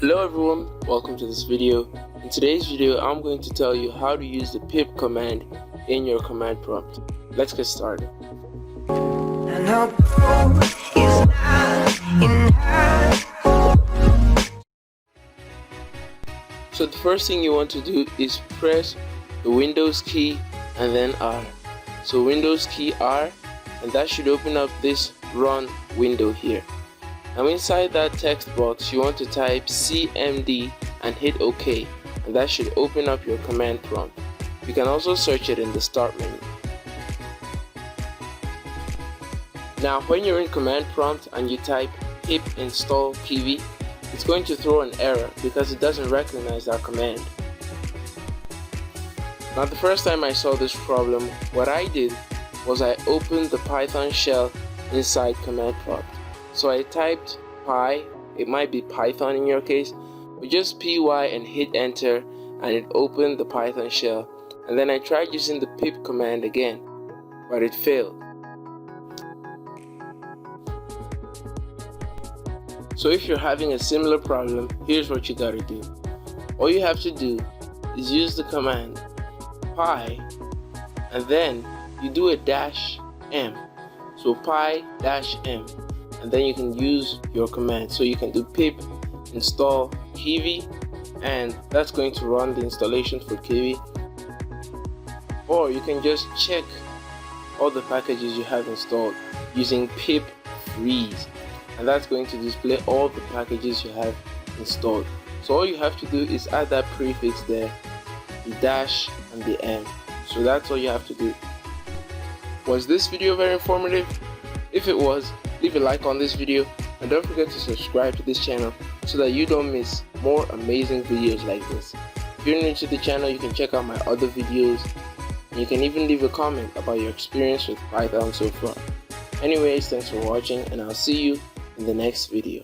Hello everyone, welcome to this video. In today's video, I'm going to tell you how to use the pip command in your command prompt. Let's get started. So the first thing you want to do is press the Windows key and then R. So Windows key R, and that should open up this run window here. Now inside that text box you want to type CMD and hit OK, and that should open up your command prompt. You can also search it in the start menu. Now when you're in command prompt and you type pip install Kivy, it's going to throw an error because it doesn't recognize that command. Now the first time I saw this problem, what I did was I opened the Python shell inside command prompt. So I typed py, it might be Python in your case, but just py and hit enter, and it opened the Python shell. And then I tried using the pip command again, but it failed. So if you're having a similar problem, here's what you gotta do. All you have to do is use the command py, and then you do a -m. So py-m. And then you can use your command. So you can do pip install Kivy, and that's going to run the installation for Kivy. Or you can just check all the packages you have installed using pip freeze, and that's going to display all the packages you have installed. So all you have to do is add that prefix there, the dash and the m. So that's all you have to do. Was this video very informative? If it was, leave a like on this video, and don't forget to subscribe to this channel so that you don't miss more amazing videos like this. If you're new to the channel, you can check out my other videos, and you can even leave a comment about your experience with Python so far. Anyways, thanks for watching, and I'll see you in the next video.